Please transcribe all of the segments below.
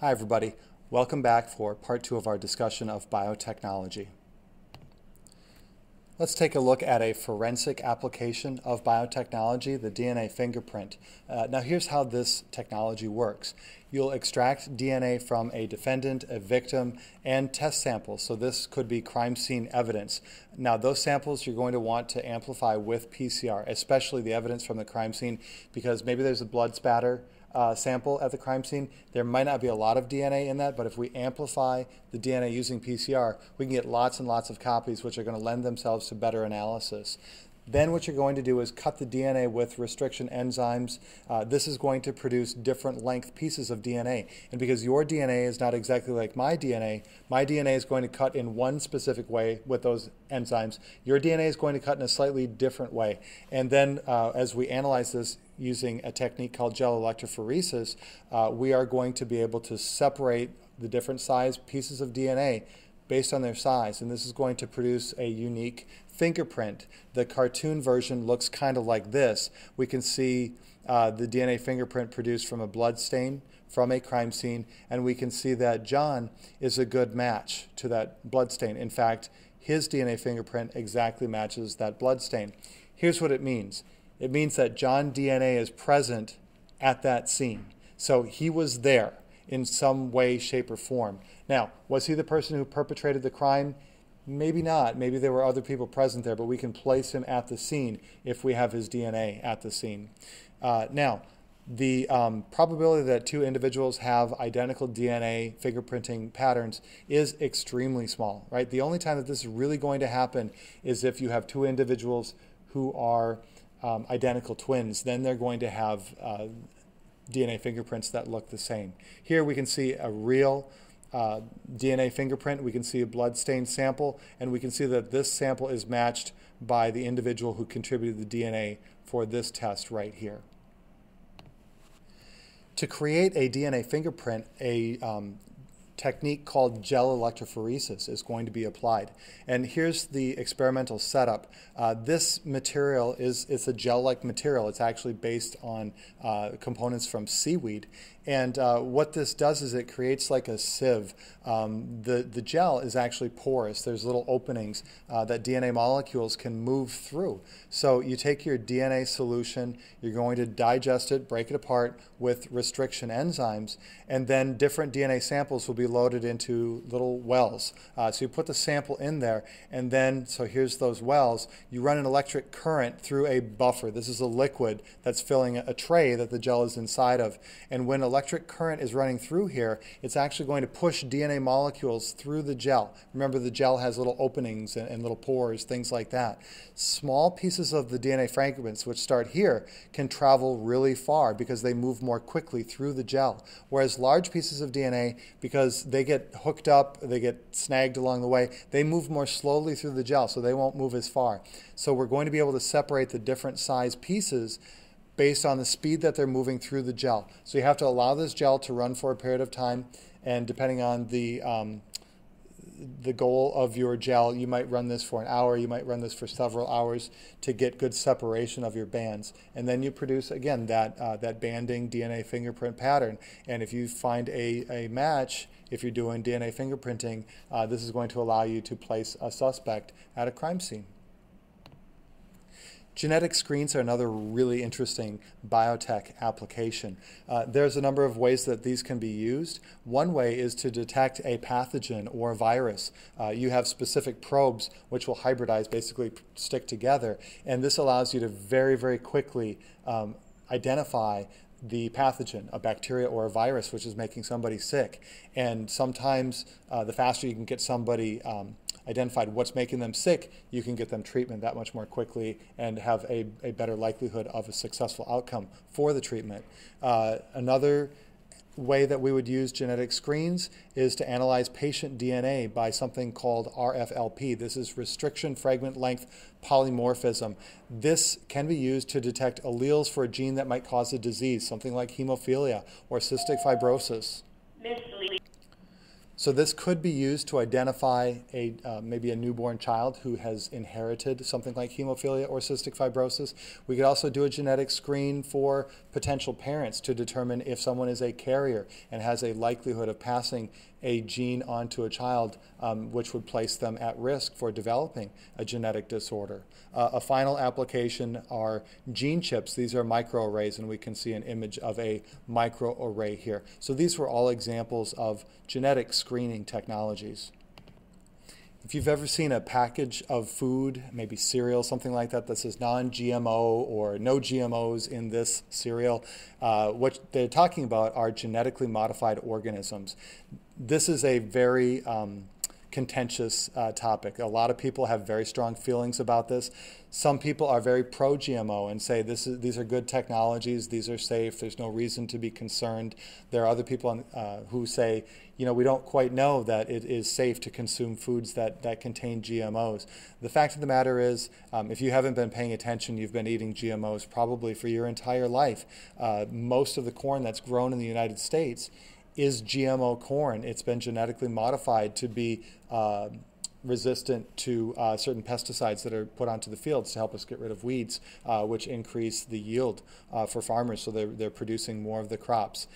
Hi everybody, welcome back for part 2 of our discussion of biotechnology. Let's take a look at a forensic application of biotechnology, the DNA fingerprint. Now here's how this technology works. You'll extract DNA from a defendant, a victim, and test samples. So this could be crime scene evidence. Now those samples you're going to want to amplify with PCR, especially the evidence from the crime scene, because maybe there's a blood spatter sample at the crime scene. There might not be a lot of DNA in that, but if we amplify the DNA using PCR, we can get lots and lots of copies, which are going to lend themselves to better analysis. Then what you're going to do is cut the DNA with restriction enzymes. This is going to produce different length pieces of DNA. And because your DNA is not exactly like my DNA is going to cut in one specific way with those enzymes. Your DNA is going to cut in a slightly different way. And then as we analyze this using a technique called gel electrophoresis, we are going to be able to separate the different size pieces of DNA based on their size, and this is going to produce a unique fingerprint. The cartoon version looks kind of like this. We can see the DNA fingerprint produced from a blood stain from a crime scene, and we can see that John is a good match to that blood stain. In fact, his DNA fingerprint exactly matches that blood stain. Here's what it means. It means that John DNA is present at that scene. So he was there in some way, shape, or form. Now, was he the person who perpetrated the crime? Maybe not. Maybe there were other people present there, but we can place him at the scene if we have his DNA at the scene. Now, the probability that two individuals have identical DNA fingerprinting patterns is extremely small, right? The only time that this is really going to happen is if you have two individuals who are identical twins. Then they're going to have DNA fingerprints that look the same. Here we can see a real DNA fingerprint. We can see a blood stain sample, and we can see that this sample is matched by the individual who contributed the DNA for this test right here. To create a DNA fingerprint, a technique called gel electrophoresis is going to be applied. And here's the experimental setup. This material it's a gel-like material. It's actually based on components from seaweed. And what this does is it creates like a sieve. The gel is actually porous. There's little openings that DNA molecules can move through. So you take your DNA solution, you're going to digest it, break it apart with restriction enzymes, and then different DNA samples will be loaded into little wells. So you put the sample in there, and then, so here's those wells, you run an electric current through a buffer. This is a liquid that's filling a tray that the gel is inside of. And when electric current is running through here, it's actually going to push DNA molecules through the gel. Remember, the gel has little openings and little pores, things like that. Small pieces of the DNA fragments, which start here, can travel really far because they move more quickly through the gel. Whereas large pieces of DNA, because they get hooked up, they get snagged along the way, they move more slowly through the gel, so they won't move as far. So we're going to be able to separate the different size pieces based on the speed that they're moving through the gel. So you have to allow this gel to run for a period of time, and depending on the goal of your gel, you might run this for an hour, you might run this for several hours to get good separation of your bands. And then you produce, again, that banding DNA fingerprint pattern. And if you find a match, if you're doing DNA fingerprinting, this is going to allow you to place a suspect at a crime scene. Genetic screens are another really interesting biotech application. There's a number of ways that these can be used. One way is to detect a pathogen or a virus. You have specific probes which will hybridize, basically stick together, and this allows you to very, very quickly identify the pathogen, a bacteria or a virus, which is making somebody sick. And sometimes the faster you can get somebody identified what's making them sick, you can get them treatment that much more quickly and have a better likelihood of a successful outcome for the treatment. Another way that we would use genetic screens is to analyze patient DNA by something called RFLP. This is restriction fragment length polymorphism. This can be used to detect alleles for a gene that might cause a disease, something like hemophilia or cystic fibrosis. So this could be used to identify maybe a newborn child who has inherited something like hemophilia or cystic fibrosis. We could also do a genetic screen for potential parents to determine if someone is a carrier and has a likelihood of passing a gene onto a child, which would place them at risk for developing a genetic disorder. A final application are gene chips. These are microarrays, and we can see an image of a microarray here. So these were all examples of genetic screening technologies. If you've ever seen a package of food, maybe cereal, something like that, that says non-GMO or no GMOs in this cereal, what they're talking about are genetically modified organisms. This is a very contentious topic. A lot of people have very strong feelings about this. Some people are very pro-GMO and say these are good technologies, these are safe, there's no reason to be concerned. There are other people who say, you know, we don't quite know that it is safe to consume foods that contain GMOs. The fact of the matter is, if you haven't been paying attention, you've been eating GMOs probably for your entire life. Most of the corn that's grown in the United States is GMO corn. It's been genetically modified to be resistant to certain pesticides that are put onto the fields to help us get rid of weeds, which increase the yield for farmers, so they're producing more of the crops.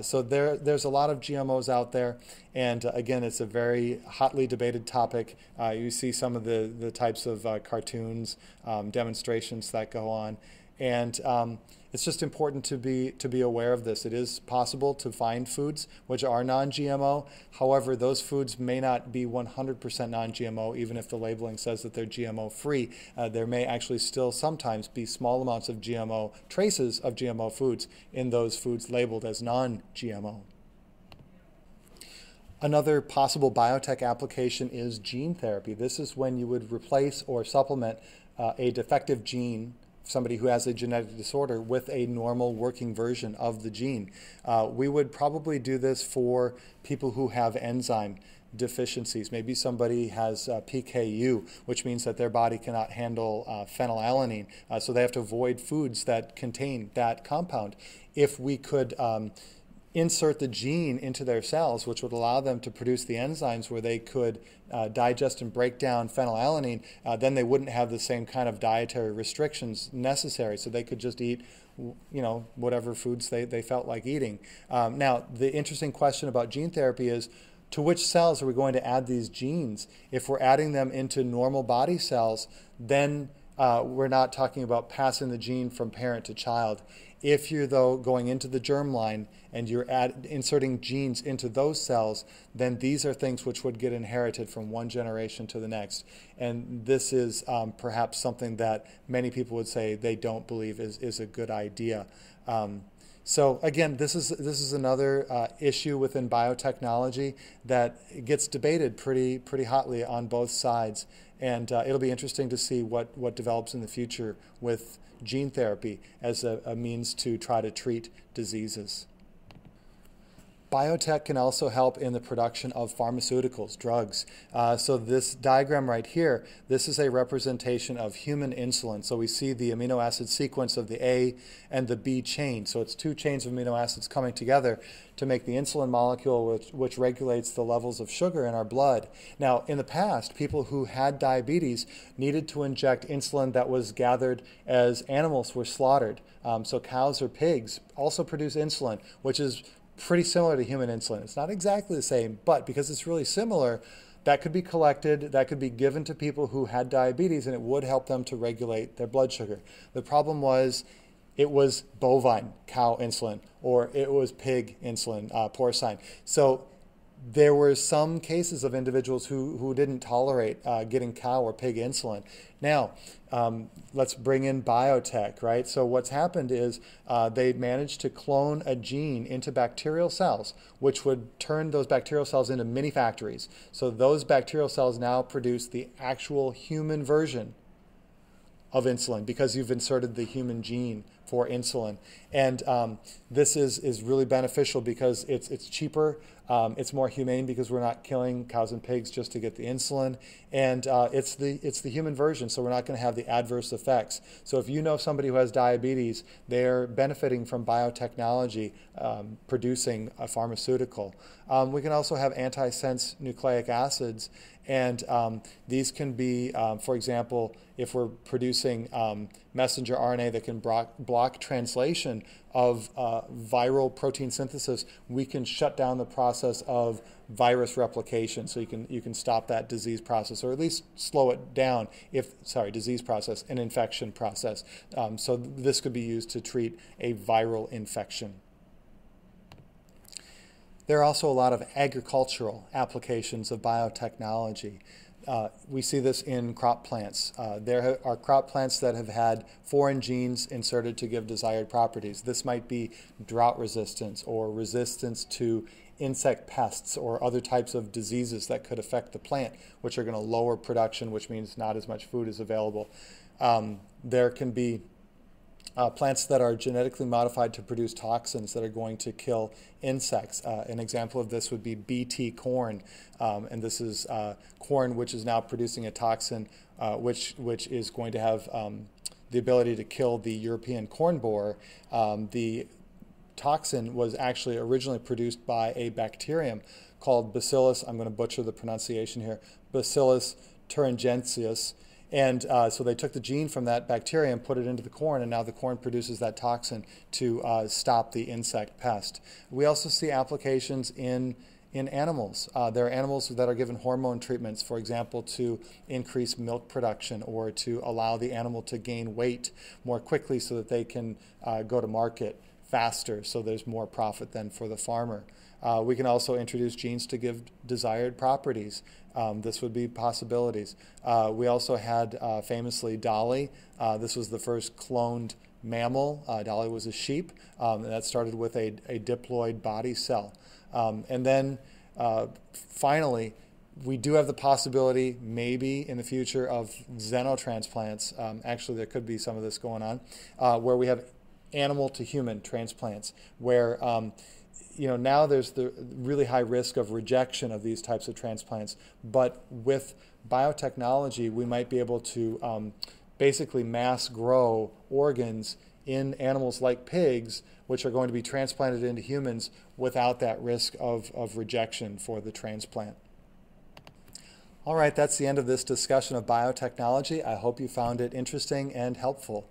So there's a lot of GMOs out there, and again, it's a very hotly debated topic. You see some of the types of cartoons, demonstrations that go on, and it's just important to be aware of this. It is possible to find foods which are non-GMO. However, those foods may not be 100% non-GMO, even if the labeling says that they're GMO-free. There may actually still sometimes be small amounts of GMO, traces of GMO foods in those foods labeled as non-GMO. Another possible biotech application is gene therapy. This is when you would replace or supplement a defective gene, somebody who has a genetic disorder, with a normal working version of the gene. We would probably do this for people who have enzyme deficiencies. Maybe somebody has PKU, which means that their body cannot handle phenylalanine, so they have to avoid foods that contain that compound. If we could insert the gene into their cells, which would allow them to produce the enzymes where they could digest and break down phenylalanine, then they wouldn't have the same kind of dietary restrictions necessary, so they could just eat, you know, whatever foods they felt like eating. Now, the interesting question about gene therapy is, to which cells are we going to add these genes? If we're adding them into normal body cells, then we're not talking about passing the gene from parent to child. If you're, though, going into the germline and you're inserting genes into those cells, then these are things which would get inherited from one generation to the next. And this is perhaps something that many people would say they don't believe is a good idea. So again, this is another issue within biotechnology that gets debated pretty hotly on both sides. And it'll be interesting to see what develops in the future with gene therapy as a means to try to treat diseases. Biotech can also help in the production of pharmaceuticals, drugs. So this diagram right here, this is a representation of human insulin. So we see the amino acid sequence of the A and the B chain. So it's two chains of amino acids coming together to make the insulin molecule, which regulates the levels of sugar in our blood. Now, in the past, people who had diabetes needed to inject insulin that was gathered as animals were slaughtered. So cows or pigs also produce insulin, which is pretty similar to human insulin. It's not exactly the same, but because it's really similar, that could be collected, that could be given to people who had diabetes, and it would help them to regulate their blood sugar. The problem was it was bovine cow insulin, or it was pig insulin, porcine. So there were some cases of individuals who didn't tolerate getting cow or pig insulin. Now, let's bring in biotech, right? So what's happened is they managed to clone a gene into bacterial cells, which would turn those bacterial cells into mini factories. So those bacterial cells now produce the actual human version of insulin because you've inserted the human gene for insulin. And this is really beneficial because it's cheaper, it's more humane because we're not killing cows and pigs just to get the insulin, and it's the human version, so we're not going to have the adverse effects. So if you know somebody who has diabetes, they're benefiting from biotechnology producing a pharmaceutical. We can also have antisense nucleic acids, and these can be, for example, if we're producing messenger RNA that can block translation of viral protein synthesis, we can shut down the process of virus replication. So you can stop that disease process, or at least slow it down disease process, an infection process. So this could be used to treat a viral infection. There are also a lot of agricultural applications of biotechnology. We see this in crop plants. There are crop plants that have had foreign genes inserted to give desired properties. This might be drought resistance or resistance to insect pests or other types of diseases that could affect the plant, which are going to lower production, which means not as much food is available. There can be plants that are genetically modified to produce toxins that are going to kill insects. An example of this would be BT corn, and this is corn which is now producing a toxin which is going to have the ability to kill the European corn borer. The toxin was actually originally produced by a bacterium called Bacillus, I'm going to butcher the pronunciation here, Bacillus thuringiensis. And so they took the gene from that bacteria and put it into the corn, and now the corn produces that toxin to stop the insect pest. We also see applications in animals. There are animals that are given hormone treatments, for example, to increase milk production or to allow the animal to gain weight more quickly so that they can go to market faster, so there's more profit then for the farmer. We can also introduce genes to give desired properties. This would be possibilities. We also had famously Dolly. This was the first cloned mammal. Dolly was a sheep, and that started with a diploid body cell. And then finally, we do have the possibility, maybe in the future, of xenotransplants. Actually, there could be some of this going on, where we have animal to human transplants, where now there's the really high risk of rejection of these types of transplants, but with biotechnology, we might be able to basically mass grow organs in animals like pigs, which are going to be transplanted into humans without that risk of rejection for the transplant. All right, that's the end of this discussion of biotechnology. I hope you found it interesting and helpful.